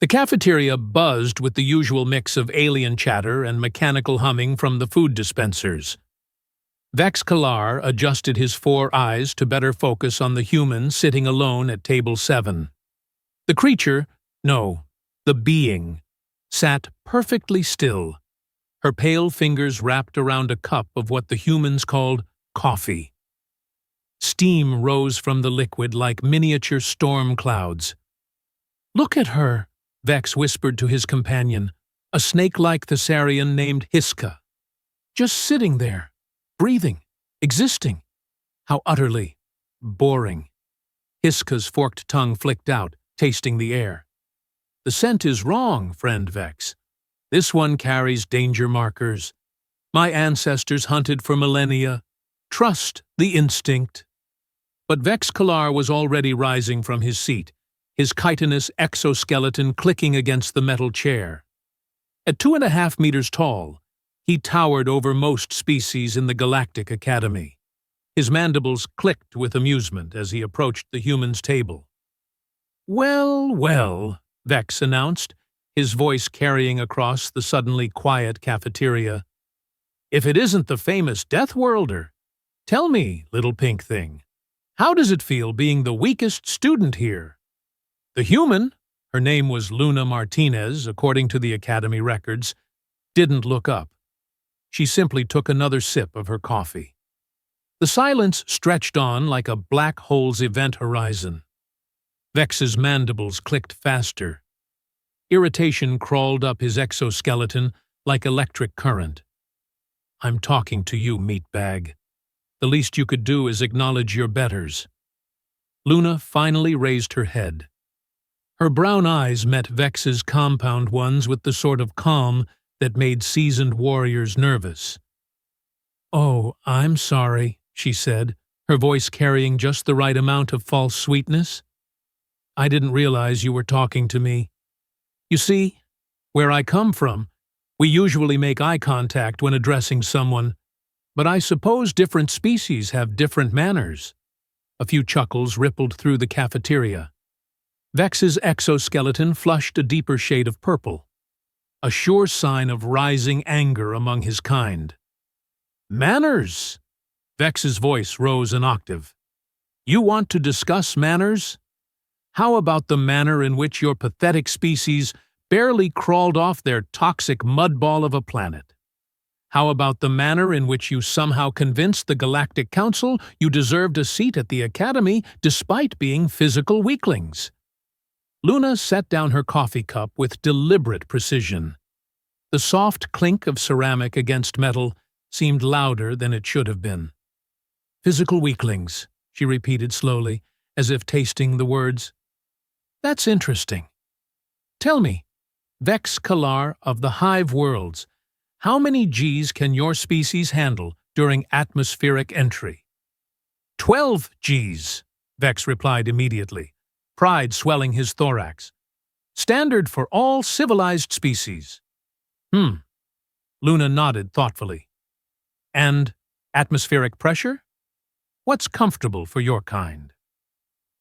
The cafeteria buzzed with the usual mix of alien chatter and mechanical humming from the food dispensers. Vex Kalar adjusted his 4 eyes to better focus on the human sitting alone at table 7. The creature, no, the being, sat perfectly still, her pale fingers wrapped around a cup of what the humans called coffee. Steam rose from the liquid like miniature storm clouds. "Look at her," Vex whispered to his companion, a snake-like Thessarian named Hiska. "Just sitting there, breathing, existing. How utterly boring." Hiska's forked tongue flicked out, tasting the air. "The scent is wrong, friend Vex. This one carries danger markers. My ancestors hunted for millennia. Trust the instinct." But Vex Kalar was already rising from his seat, his chitinous exoskeleton clicking against the metal chair. At 2.5 meters tall, he towered over most species in the Galactic Academy. His mandibles clicked with amusement as he approached the human's table. "Well, well," Vex announced, his voice carrying across the suddenly quiet cafeteria. "If it isn't the famous Deathworlder, tell me, little pink thing, how does it feel being the weakest student here?" The human, her name was Luna Martinez, according to the Academy records, didn't look up. She simply took another sip of her coffee. The silence stretched on like a black hole's event horizon. Vex's mandibles clicked faster. Irritation crawled up his exoskeleton like electric current. "I'm talking to you, meatbag. The least you could do is acknowledge your betters." Luna finally raised her head. Her brown eyes met Vex's compound ones with the sort of calm that made seasoned warriors nervous. "Oh, I'm sorry," she said, her voice carrying just the right amount of false sweetness. "I didn't realize you were talking to me. You see, where I come from, we usually make eye contact when addressing someone, but I suppose different species have different manners." A few chuckles rippled through the cafeteria. Vex's exoskeleton flushed a deeper shade of purple, a sure sign of rising anger among his kind. "Manners!" Vex's voice rose an octave. "You want to discuss manners? How about the manner in which your pathetic species barely crawled off their toxic mudball of a planet? How about the manner in which you somehow convinced the Galactic Council you deserved a seat at the Academy despite being physical weaklings?" Luna set down her coffee cup with deliberate precision. The soft clink of ceramic against metal seemed louder than it should have been. "Physical weaklings," she repeated slowly, as if tasting the words. "That's interesting. Tell me, Vex Kalar of the Hive Worlds, how many Gs can your species handle during atmospheric entry?" 12 Gs, Vex replied immediately, pride swelling his thorax. "Standard for all civilized species." Luna nodded thoughtfully. "And atmospheric pressure? What's comfortable for your kind?"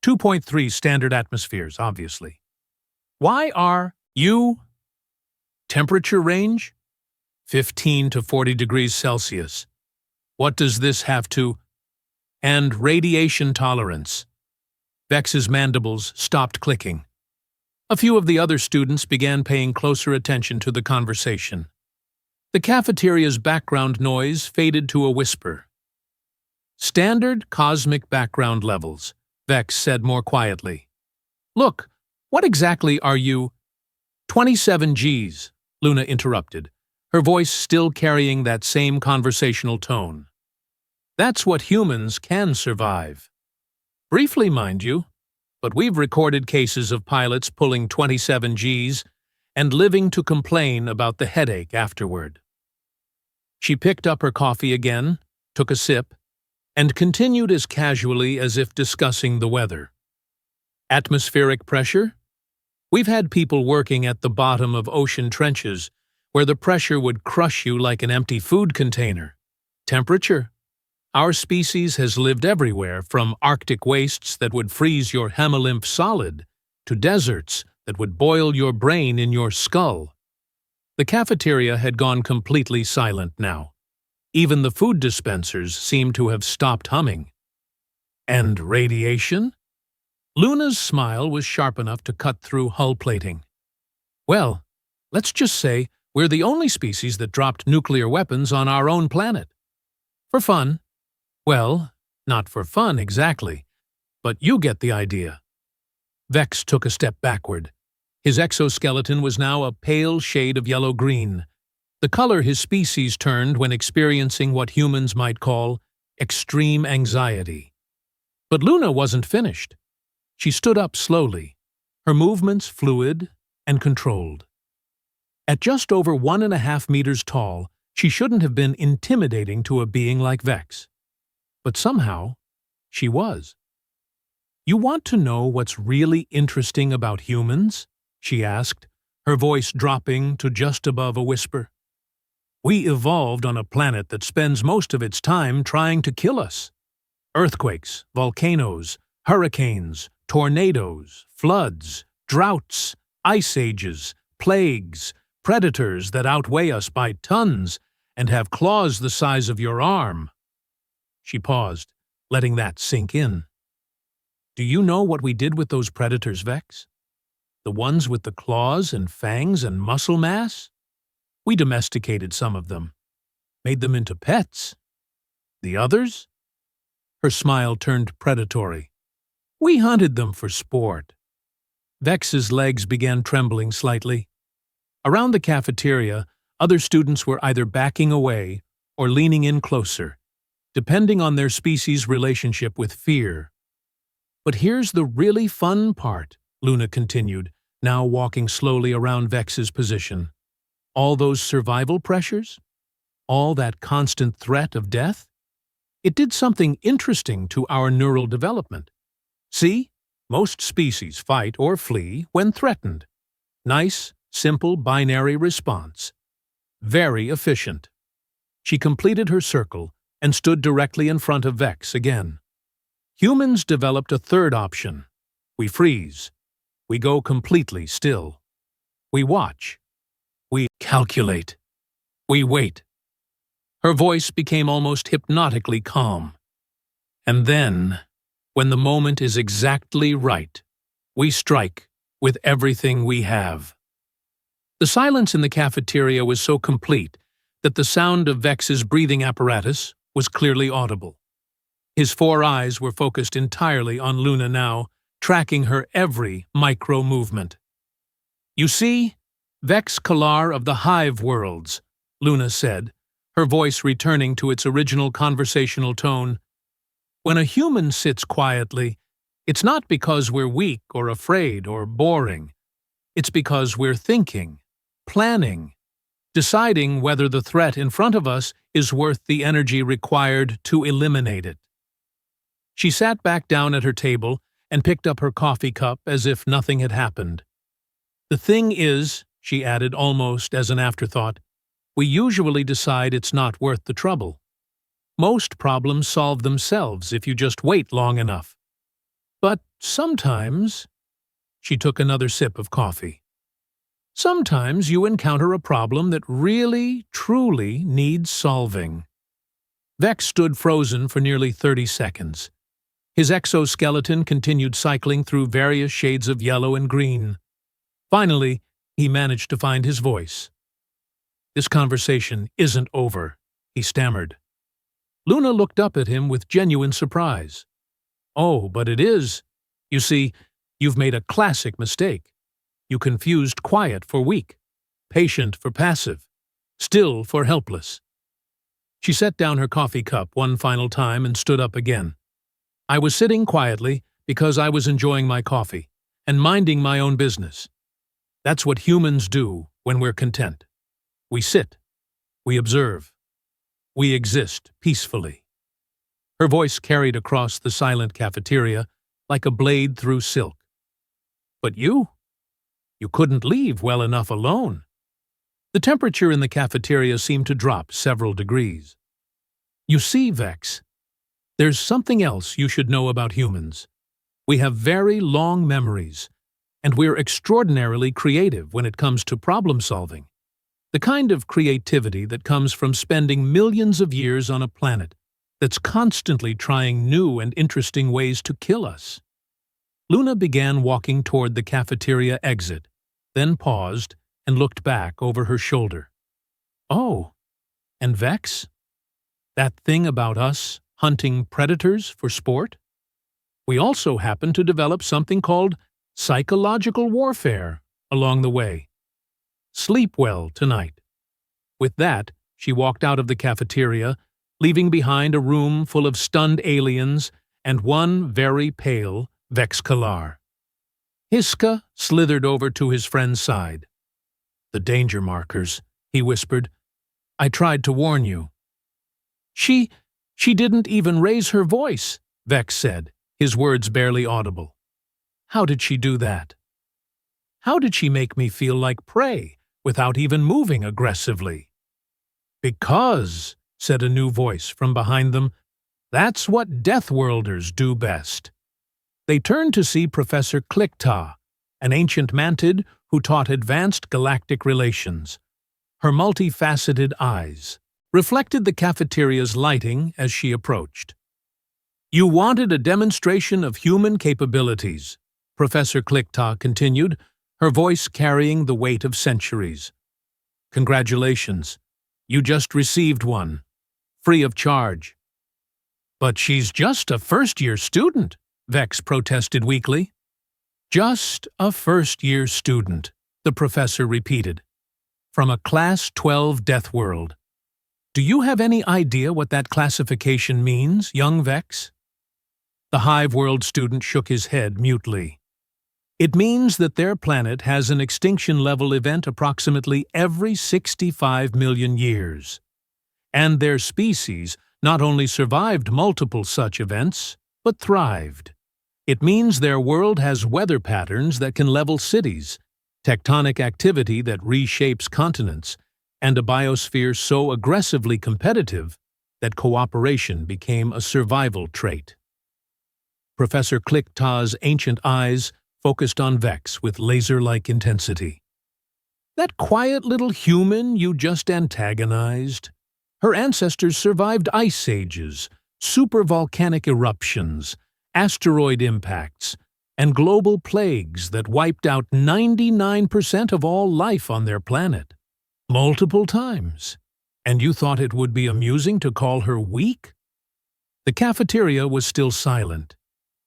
2.3 standard atmospheres, obviously. "Why are you?" "Temperature range? 15 to 40 degrees Celsius. What does this have to—" "And radiation tolerance." Vex's mandibles stopped clicking. A few of the other students began paying closer attention to the conversation. The cafeteria's background noise faded to a whisper. "Standard cosmic background levels," Vex said more quietly. "Look, what exactly are you—" 27 Gs, Luna interrupted, her voice still carrying that same conversational tone. "That's what humans can survive. Briefly, mind you, but we've recorded cases of pilots pulling 27 Gs and living to complain about the headache afterward." She picked up her coffee again, took a sip, and continued as casually as if discussing the weather. "Atmospheric pressure? We've had people working at the bottom of ocean trenches where the pressure would crush you like an empty food container. Temperature? Our species has lived everywhere from Arctic wastes that would freeze your hemolymph solid to deserts that would boil your brain in your skull. The cafeteria had gone completely silent now. Even the food dispensers seemed to have stopped humming. And radiation? Luna's smile was sharp enough to cut through hull plating. Well, let's just say we're the only species that dropped nuclear weapons on our own planet. For fun. Well, not for fun exactly, but you get the idea. Vex took a step backward. His exoskeleton was now a pale shade of yellow-green, the color his species turned when experiencing what humans might call extreme anxiety. But Luna wasn't finished. She stood up slowly, her movements fluid and controlled. At just over 1.5 meters tall, she shouldn't have been intimidating to a being like Vex. But somehow, she was. "You want to know what's really interesting about humans?" she asked, her voice dropping to just above a whisper. "We evolved on a planet that spends most of its time trying to kill us. Earthquakes, volcanoes, hurricanes, tornadoes, floods, droughts, ice ages, plagues, predators that outweigh us by tons and have claws the size of your arm." She paused, letting that sink in. "Do you know what we did with those predators, Vex? The ones with the claws and fangs and muscle mass? We domesticated some of them, made them into pets. The others?" Her smile turned predatory. "We hunted them for sport." Vex's legs began trembling slightly. Around the cafeteria, other students were either backing away or leaning in closer, depending on their species' relationship with fear. "But here's the really fun part," Luna continued, now walking slowly around Vex's position. "All those survival pressures? All that constant threat of death? It did something interesting to our neural development. See, most species fight or flee when threatened. Nice, simple binary response. Very efficient." She completed her circle and stood directly in front of Vex again. "Humans developed a third option. We freeze. We go completely still. We watch. We calculate. We wait." Her voice became almost hypnotically calm. "And then, when the moment is exactly right, we strike with everything we have." The silence in the cafeteria was so complete that the sound of Vex's breathing apparatus was clearly audible. His 4 eyes were focused entirely on Luna now, tracking her every micro-movement. "You see, Vex Kalar of the Hive Worlds," Luna said, her voice returning to its original conversational tone. "When a human sits quietly, it's not because we're weak or afraid or boring. It's because we're thinking, planning, deciding whether the threat in front of us is worth the energy required to eliminate it." She sat back down at her table and picked up her coffee cup as if nothing had happened. "The thing is," she added almost as an afterthought, "we usually decide it's not worth the trouble. Most problems solve themselves if you just wait long enough. But sometimes—" She took another sip of coffee. "Sometimes you encounter a problem that really, truly needs solving." Vex stood frozen for nearly 30 seconds. His exoskeleton continued cycling through various shades of yellow and green. Finally, he managed to find his voice. "This conversation isn't over," he stammered. Luna looked up at him with genuine surprise. "Oh, but it is. You see, you've made a classic mistake. You confused quiet for weak, patient for passive, still for helpless." She set down her coffee cup one final time and stood up again. "I was sitting quietly because I was enjoying my coffee and minding my own business. That's what humans do when we're content. We sit. We observe. We exist peacefully." Her voice carried across the silent cafeteria like a blade through silk. "But you couldn't leave well enough alone." The temperature in the cafeteria seemed to drop several degrees. "You see, Vex, there's something else you should know about humans. We have very long memories, and we're extraordinarily creative when it comes to problem solving. The kind of creativity that comes from spending millions of years on a planet that's constantly trying new and interesting ways to kill us. Luna began walking toward the cafeteria exit, then paused and looked back over her shoulder. Oh, and Vex? That thing about us hunting predators for sport? We also happen to develop something called psychological warfare along the way. Sleep well tonight. With that, she walked out of the cafeteria, leaving behind a room full of stunned aliens and one very pale Vex Kalar. Hiska slithered over to his friend's side. "The danger markers," he whispered. "I tried to warn you." She didn't even raise her voice," Vex said, his words barely audible. "How did she do that? How did she make me feel like prey without even moving aggressively?" "Because," said a new voice from behind them, "that's what Deathworlders do best." They turned to see Professor Klikta, an ancient mantid who taught advanced galactic relations. Her multifaceted eyes reflected the cafeteria's lighting as she approached. "You wanted a demonstration of human capabilities," Professor Klikta continued, her voice carrying the weight of centuries. "Congratulations. You just received one. Free of charge." "But she's just a first-year student," Vex protested weakly. "Just a first-year student," the professor repeated. "From a Class 12 Deathworld. Do you have any idea what that classification means, young Vex?" The Hive World student shook his head mutely. "It means that their planet has an extinction-level event approximately every 65 million years. And their species not only survived multiple such events, but thrived. It means their world has weather patterns that can level cities, tectonic activity that reshapes continents, and a biosphere so aggressively competitive that cooperation became a survival trait." Professor Klikta's ancient eyes focused on Vex with laser-like intensity. "That quiet little human you just antagonized? Her ancestors survived ice ages, supervolcanic eruptions, asteroid impacts, and global plagues that wiped out 99% of all life on their planet. Multiple times. And you thought it would be amusing to call her weak?" The cafeteria was still silent.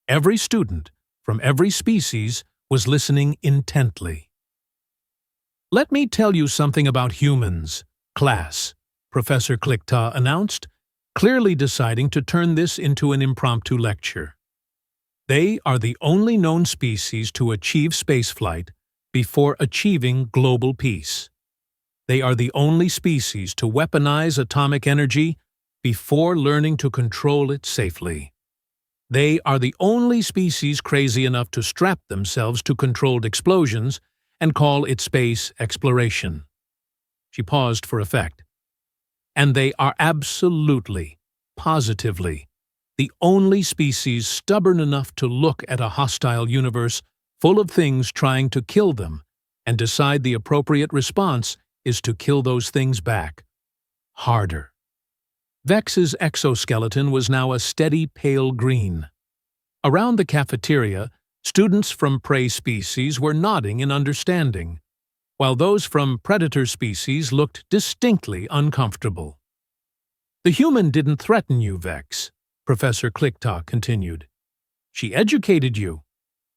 Every student, from every species, was listening intently. "Let me tell you something about humans, class," Professor Klikta announced, clearly deciding to turn this into an impromptu lecture. "They are the only known species to achieve spaceflight before achieving global peace. They are the only species to weaponize atomic energy before learning to control it safely. They are the only species crazy enough to strap themselves to controlled explosions and call it space exploration." She paused for effect. "And they are absolutely, positively, the only species stubborn enough to look at a hostile universe full of things trying to kill them and decide the appropriate response is to kill those things back. Harder." Vex's exoskeleton was now a steady pale green. Around the cafeteria, students from prey species were nodding in understanding, while those from predator species looked distinctly uncomfortable. "The human didn't threaten you, Vex," Professor Klikta continued. "She educated you.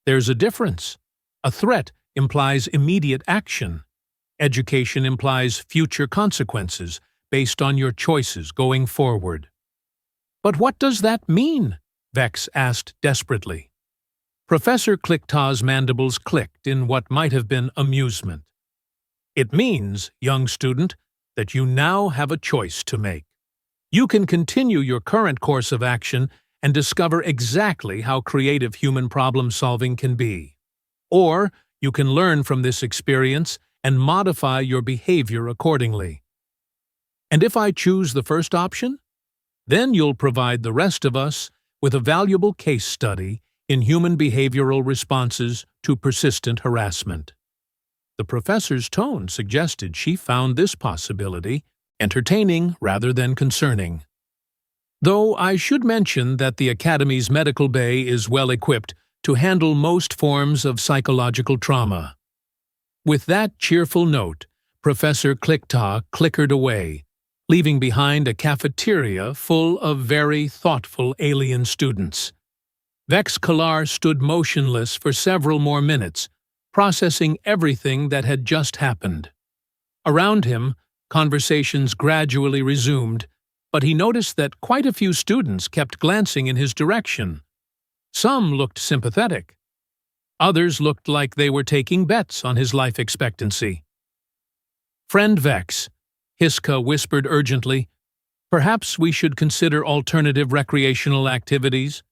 There's a difference. A threat implies immediate action. Education implies future consequences based on your choices going forward." "But what does that mean?" Vex asked desperately. Professor Klikta's mandibles clicked in what might have been amusement. "It means, young student, that you now have a choice to make. You can continue your current course of action and discover exactly how creative human problem-solving can be. Or you can learn from this experience and modify your behavior accordingly. And if I choose the first option, then you'll provide the rest of us with a valuable case study in human behavioral responses to persistent harassment. The professor's tone suggested she found this possibility entertaining rather than concerning. Though I should mention that the Academy's medical bay is well equipped to handle most forms of psychological trauma. With that cheerful note, Professor Clicktaw clickered away, leaving behind a cafeteria full of very thoughtful alien students. Vex Kalar stood motionless for several more minutes, processing everything that had just happened. Around him, conversations gradually resumed, but he noticed that quite a few students kept glancing in his direction. Some looked sympathetic. Others looked like they were taking bets on his life expectancy. "Friend Vex," Hiska whispered urgently, "perhaps we should consider alternative recreational activities?"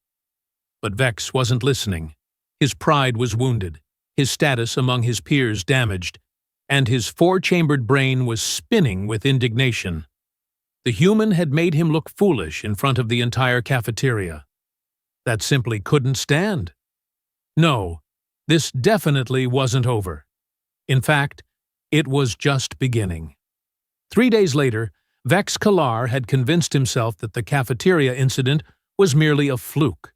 But Vex wasn't listening. His pride was wounded, his status among his peers damaged, and his four-chambered brain was spinning with indignation. The human had made him look foolish in front of the entire cafeteria. That simply couldn't stand. No, this definitely wasn't over. In fact, it was just beginning. 3 days later, Vex Kalar had convinced himself that the cafeteria incident was merely a fluke.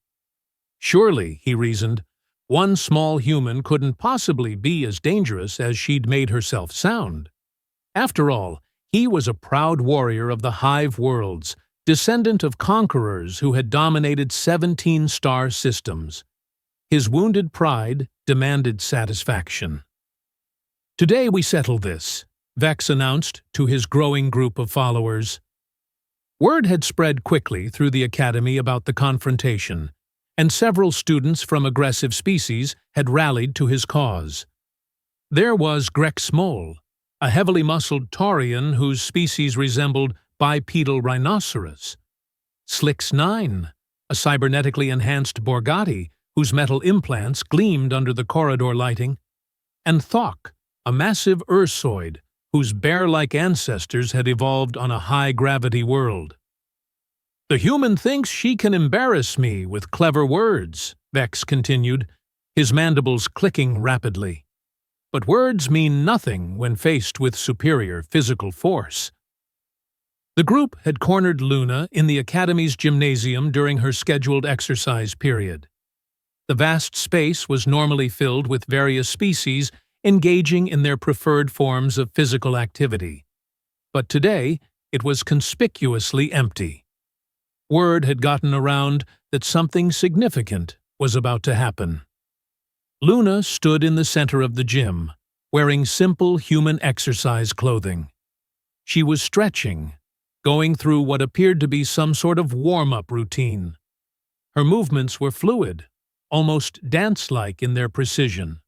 Surely, he reasoned, one small human couldn't possibly be as dangerous as she'd made herself sound. After all, he was a proud warrior of the Hive Worlds, descendant of conquerors who had dominated 17 star systems. His wounded pride demanded satisfaction. "Today we settle this," Vex announced to his growing group of followers. Word had spread quickly through the academy about the confrontation, and several students from aggressive species had rallied to his cause. There was Grex Mole, a heavily muscled Taurian whose species resembled bipedal rhinoceros; Slix 9, a cybernetically enhanced Borgatti whose metal implants gleamed under the corridor lighting; and Thok, a massive Ursoid whose bear-like ancestors had evolved on a high-gravity world. "The human thinks she can embarrass me with clever words," Vex continued, his mandibles clicking rapidly. "But words mean nothing when faced with superior physical force." The group had cornered Luna in the Academy's gymnasium during her scheduled exercise period. The vast space was normally filled with various species engaging in their preferred forms of physical activity. But today, it was conspicuously empty. Word had gotten around that something significant was about to happen. Luna stood in the center of the gym, wearing simple human exercise clothing. She was stretching, going through what appeared to be some sort of warm-up routine. Her movements were fluid, almost dance-like in their precision.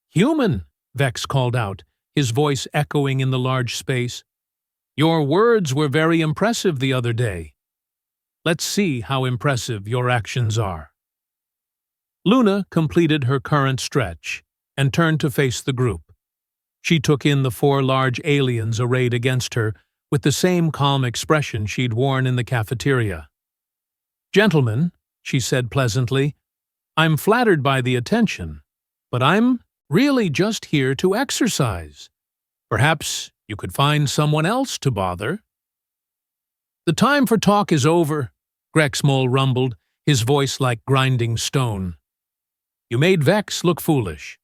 "Human," Vex called out, his voice echoing in the large space. "Your words were very impressive the other day. Let's see how impressive your actions are." Luna completed her current stretch and turned to face the group. She took in the 4 large aliens arrayed against her with the same calm expression she'd worn in the cafeteria. "Gentlemen," she said pleasantly, "I'm flattered by the attention, but I'm really just here to exercise. Perhaps you could find someone else to bother." "The time for talk is over," Grexmole rumbled, his voice like grinding stone. "You made Vex look foolish.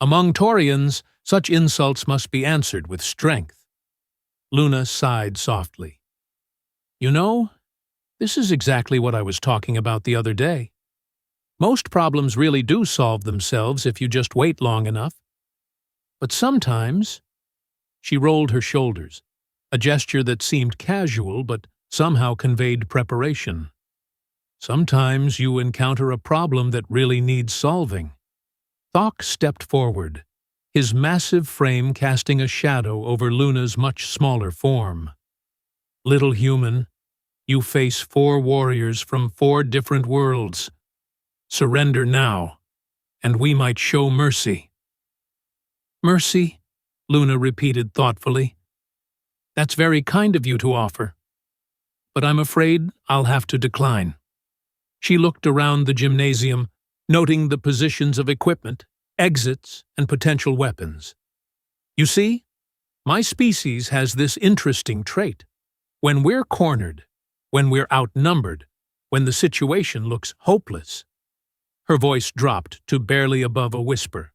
Among Taurians, such insults must be answered with strength." Luna sighed softly. "You know, this is exactly what I was talking about the other day. Most problems really do solve themselves if you just wait long enough. But sometimes—" She rolled her shoulders, a gesture that seemed casual but somehow conveyed preparation. "Sometimes you encounter a problem that really needs solving." Thok stepped forward, his massive frame casting a shadow over Luna's much smaller form. "Little human, you face 4 warriors from 4 different worlds. Surrender now, and we might show mercy." "Mercy?" Luna repeated thoughtfully. "That's very kind of you to offer. But I'm afraid I'll have to decline." She looked around the gymnasium, noting the positions of equipment, exits, and potential weapons. You see, my species has this interesting trait. When we're cornered, when we're outnumbered, when the situation looks hopeless. Her voice dropped to barely above a whisper.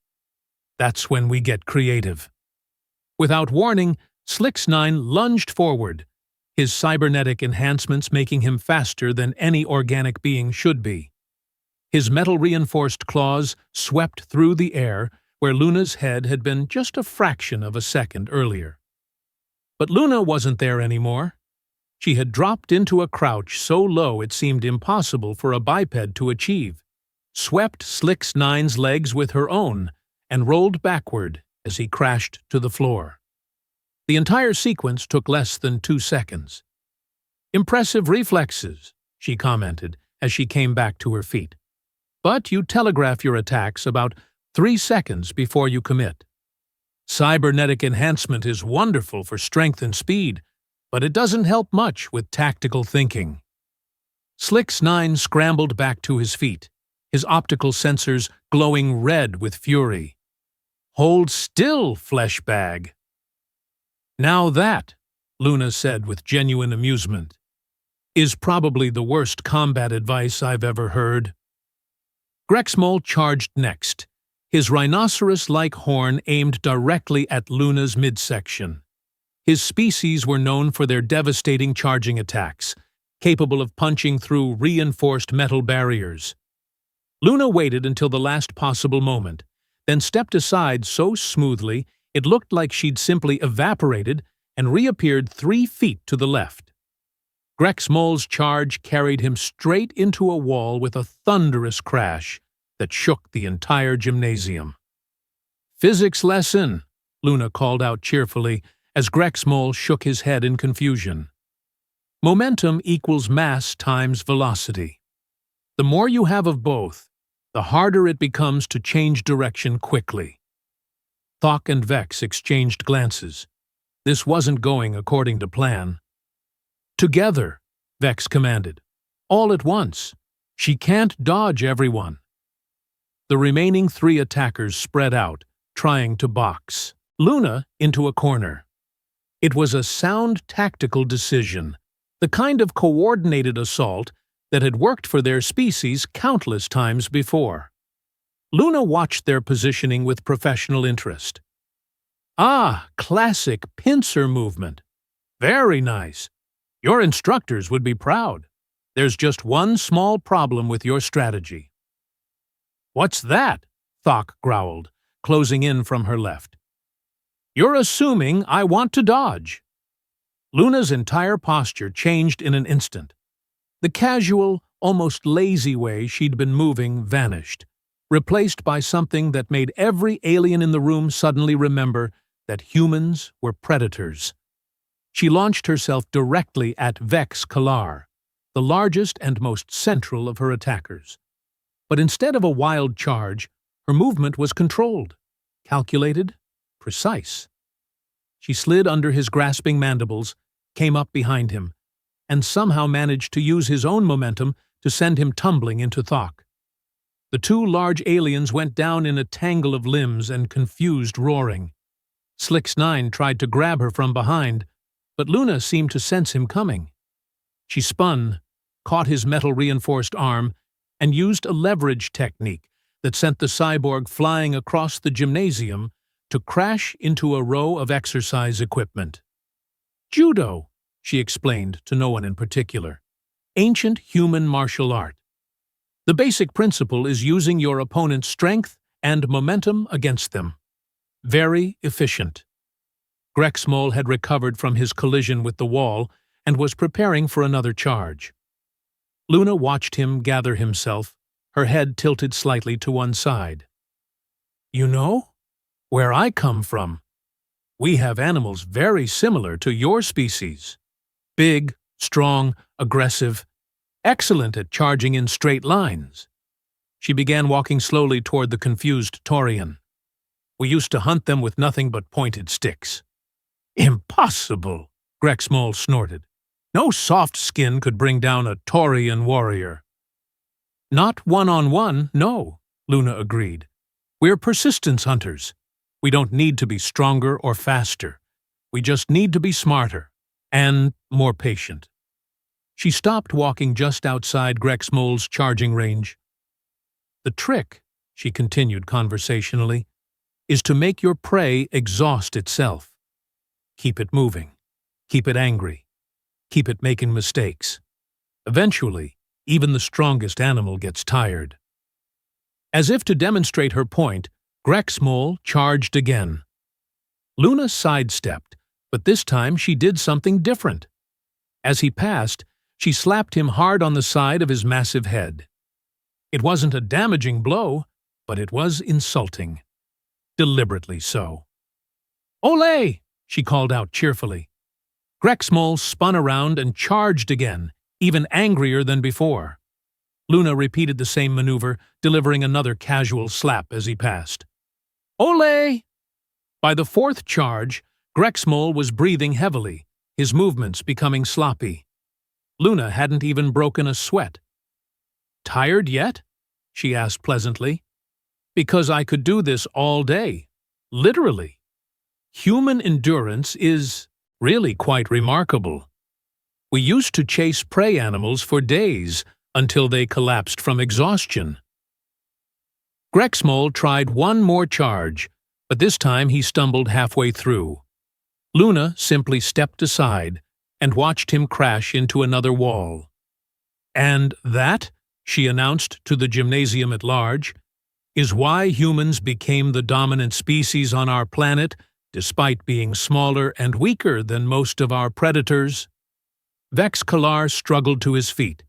That's when we get creative. Without warning, Slix-9 lunged forward, his cybernetic enhancements making him faster than any organic being should be. His metal-reinforced claws swept through the air where Luna's head had been just a fraction of a second earlier. But Luna wasn't there anymore. She had dropped into a crouch so low it seemed impossible for a biped to achieve, swept Slix-9's legs with her own, and rolled backward as he crashed to the floor. The entire sequence took less than 2 seconds. "Impressive reflexes," she commented as she came back to her feet. "But you telegraph your attacks about 3 seconds before you commit. Cybernetic enhancement is wonderful for strength and speed, but it doesn't help much with tactical thinking." Slix-9 scrambled back to his feet, his optical sensors glowing red with fury. "Hold still, flesh bag." "Now that," Luna said with genuine amusement, "is probably the worst combat advice I've ever heard." Grexmol charged next, his rhinoceros-like horn aimed directly at Luna's midsection. His species were known for their devastating charging attacks, capable of punching through reinforced metal barriers. Luna waited until the last possible moment, then stepped aside so smoothly it looked like she'd simply evaporated and reappeared 3 feet to the left. Grexmol's charge carried him straight into a wall with a thunderous crash that shook the entire gymnasium. "Physics lesson," Luna called out cheerfully as Grexmol shook his head in confusion. "Momentum equals mass times velocity. The more you have of both, the harder it becomes to change direction quickly." Thok and Vex exchanged glances. This wasn't going according to plan. "Together," Vex commanded. "All at once. She can't dodge everyone." The remaining 3 attackers spread out, trying to box Luna into a corner. It was a sound tactical decision, the kind of coordinated assault that had worked for their species countless times before. Luna watched their positioning with professional interest. "Ah, classic pincer movement. Very nice. Your instructors would be proud. There's just one small problem with your strategy." "What's that?" Thok growled, closing in from her left. "You're assuming I want to dodge." Luna's entire posture changed in an instant. The casual, almost lazy way she'd been moving vanished, replaced by something that made every alien in the room suddenly remember that humans were predators. She launched herself directly at Vex Kalar, the largest and most central of her attackers. But instead of a wild charge, her movement was controlled, calculated, precise. She slid under his grasping mandibles, came up behind him, and somehow managed to use his own momentum to send him tumbling into Thok. The 2 large aliens went down in a tangle of limbs and confused roaring. Slix-9 tried to grab her from behind, but Luna seemed to sense him coming. She spun, caught his metal-reinforced arm, and used a leverage technique that sent the cyborg flying across the gymnasium to crash into a row of exercise equipment. "Judo," she explained to no one in particular. "Ancient human martial art. The basic principle is using your opponent's strength and momentum against them. Very efficient." Grexmol had recovered from his collision with the wall and was preparing for another charge. Luna watched him gather himself, her head tilted slightly to one side. "You know, where I come from, we have animals very similar to your species. Big, strong, aggressive, excellent at charging in straight lines." She began walking slowly toward the confused Taurian. "We used to hunt them with nothing but pointed sticks." "Impossible," Grexmol snorted. "No soft skin could bring down a Taurian warrior." Not one-on-one, no, Luna agreed. We're persistence hunters. We don't need to be stronger or faster. We just need to be smarter and more patient. She stopped walking just outside Grexmole's charging range. The trick, she continued conversationally, is to make your prey exhaust itself. Keep it moving. Keep it angry. Keep it making mistakes. Eventually, even the strongest animal gets tired. As if to demonstrate her point, Grexmole charged again. Luna sidestepped, but this time she did something different. As he passed, she slapped him hard on the side of his massive head. It wasn't a damaging blow, but it was insulting. Deliberately so. "Olé!" she called out cheerfully. Grexmole spun around and charged again, even angrier than before. Luna repeated the same maneuver, delivering another casual slap as he passed. "Olé!" By the fourth charge, Grexmole was breathing heavily, his movements becoming sloppy. Luna hadn't even broken a sweat. "Tired yet?" she asked pleasantly. "Because I could do this all day. Literally. Human endurance is really quite remarkable. We used to chase prey animals for days until they collapsed from exhaustion." Grexmole tried one more charge, but this time he stumbled halfway through. Luna simply stepped aside and watched him crash into another wall. "And that," she announced to the gymnasium at large, "is why humans became the dominant species on our planet, despite being smaller and weaker than most of our predators." Vex Kalar struggled to his feet,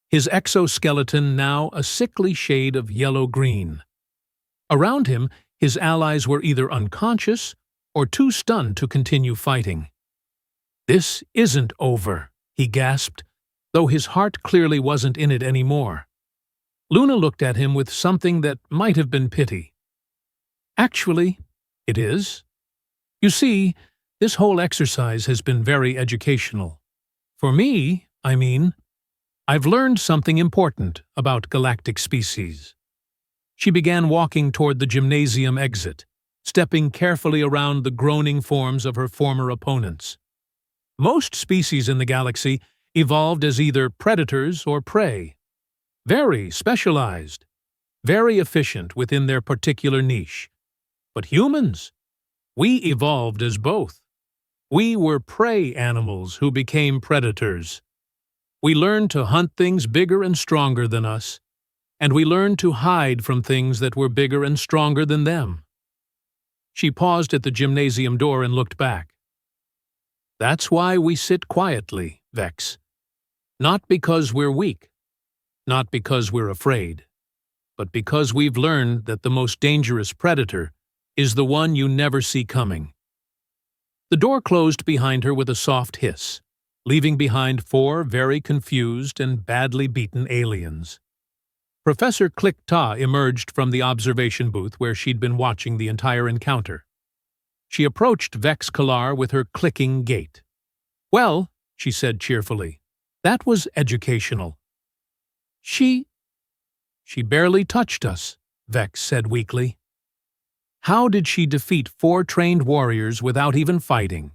his exoskeleton now a sickly shade of yellow-green. Around him, his allies were either unconscious or too stunned to continue fighting. "This isn't over," he gasped, though his heart clearly wasn't in it anymore. Luna looked at him with something that might have been pity. "Actually, it is. You see, this whole exercise has been very educational. For me, I mean, I've learned something important about galactic species." She began walking toward the gymnasium exit, stepping carefully around the groaning forms of her former opponents. Most species in the galaxy evolved as either predators or prey. Very specialized, very efficient within their particular niche. But humans, we evolved as both. We were prey animals who became predators. We learned to hunt things bigger and stronger than us, and we learned to hide from things that were bigger and stronger than them. She paused at the gymnasium door and looked back. "That's why we sit quietly, Vex. Not because we're weak, not because we're afraid, but because we've learned that the most dangerous predator is the one you never see coming." The door closed behind her with a soft hiss, leaving behind 4 very confused and badly beaten aliens. Professor Click-Ta emerged from the observation booth where she'd been watching the entire encounter. She approached Vex Kalar with her clicking gait. "Well," she said cheerfully, "that was educational." She barely touched us," Vex said weakly. "How did she defeat 4 trained warriors without even fighting?"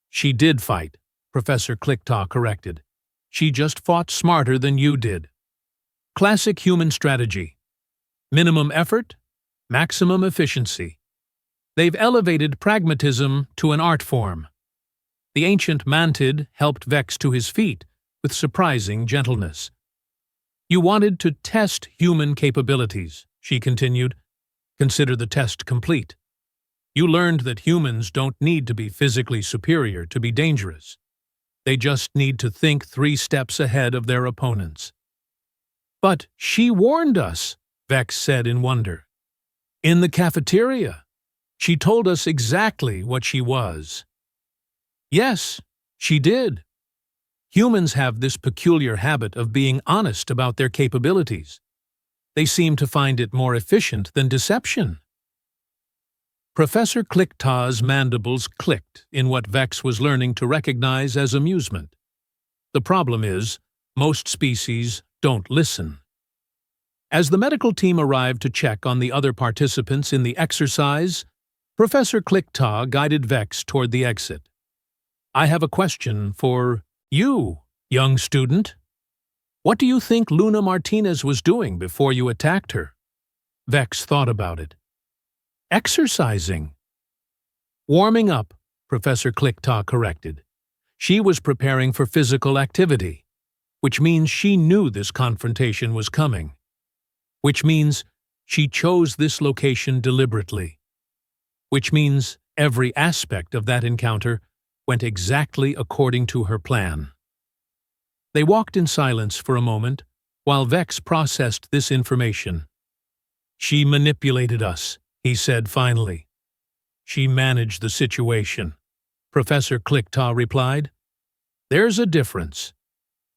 "She did fight," Professor Click-Ta corrected. "She just fought smarter than you did. Classic human strategy. Minimum effort, maximum efficiency. They've elevated pragmatism to an art form." The ancient Mantid helped Vex to his feet with surprising gentleness. "You wanted to test human capabilities," she continued. "Consider the test complete. You learned that humans don't need to be physically superior to be dangerous. They just need to think 3 steps ahead of their opponents." "But she warned us," Vex said in wonder. "In the cafeteria. She told us exactly what she was." "Yes, she did. Humans have this peculiar habit of being honest about their capabilities. They seem to find it more efficient than deception." Professor Click-Ta's mandibles clicked in what Vex was learning to recognize as amusement. The problem is, most species don't listen. As the medical team arrived to check on the other participants in the exercise, Professor Clicktaw guided Vex toward the exit. "I have a question for you, young student. What do you think Luna Martinez was doing before you attacked her?" Vex thought about it. "Exercising." "Warming up," Professor Clicktaw corrected. "She was preparing for physical activity, which means she knew this confrontation was coming. Which means she chose this location deliberately. Which means every aspect of that encounter went exactly according to her plan." They walked in silence for a moment while Vex processed this information. "She manipulated us," he said finally. "She managed the situation," Professor Clicktaw replied. "There's a difference.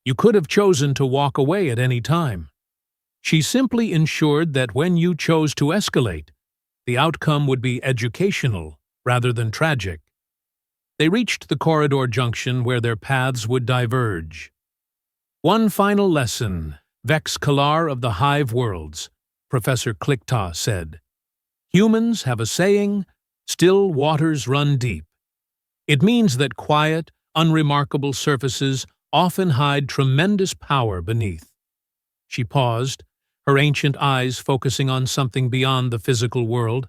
You could have chosen to walk away at any time. She simply ensured that when you chose to escalate, the outcome would be educational rather than tragic." They reached the corridor junction where their paths would diverge. "One final lesson, Vex Kalar of the Hive Worlds," Professor Clicktaw said. "Humans have a saying, 'Still waters run deep.' It means that quiet, unremarkable surfaces often hide tremendous power beneath." She paused, her ancient eyes focusing on something beyond the physical world.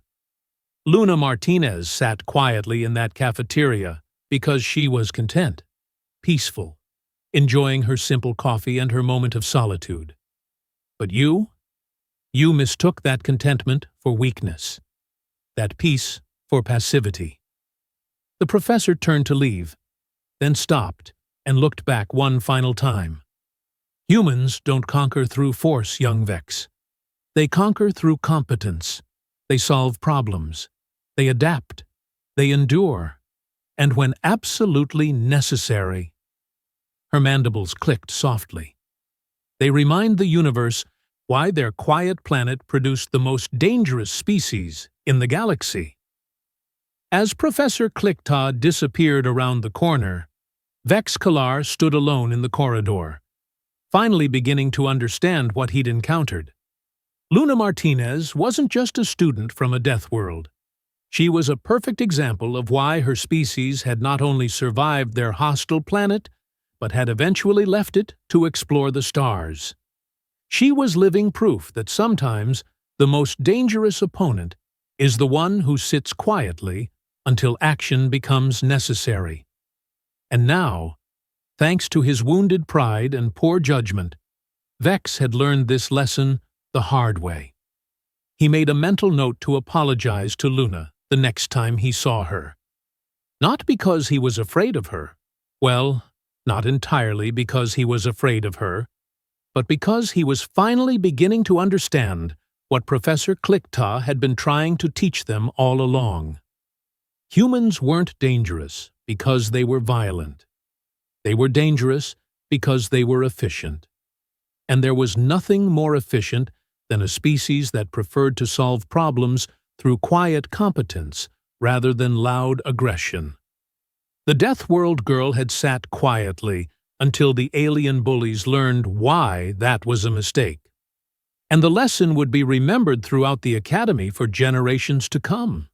Luna Martinez sat quietly in that cafeteria because she was content, peaceful, enjoying her simple coffee and her moment of solitude. But you mistook that contentment for weakness, that peace for passivity. The professor turned to leave, then stopped and looked back one final time. "Humans don't conquer through force, young Vex. They conquer through competence. They solve problems. They adapt. They endure. And when absolutely necessary..." Her mandibles clicked softly. "They remind the universe why their quiet planet produced the most dangerous species in the galaxy." As Professor Clicktaw disappeared around the corner, Vex Kalar stood alone in the corridor, finally beginning to understand what he'd encountered. Luna Martinez wasn't just a student from a Deathworld. She was a perfect example of why her species had not only survived their hostile planet, but had eventually left it to explore the stars. She was living proof that sometimes the most dangerous opponent is the one who sits quietly until action becomes necessary. And now, thanks to his wounded pride and poor judgment, Vex had learned this lesson the hard way. He made a mental note to apologize to Luna the next time he saw her. Not because he was afraid of her, well, not entirely because he was afraid of her, but because he was finally beginning to understand what Professor Clicktaw had been trying to teach them all along. Humans weren't dangerous because they were violent. They were dangerous because they were efficient. And there was nothing more efficient than a species that preferred to solve problems through quiet competence rather than loud aggression. The Deathworld girl had sat quietly until the alien bullies learned why that was a mistake. And the lesson would be remembered throughout the academy for generations to come.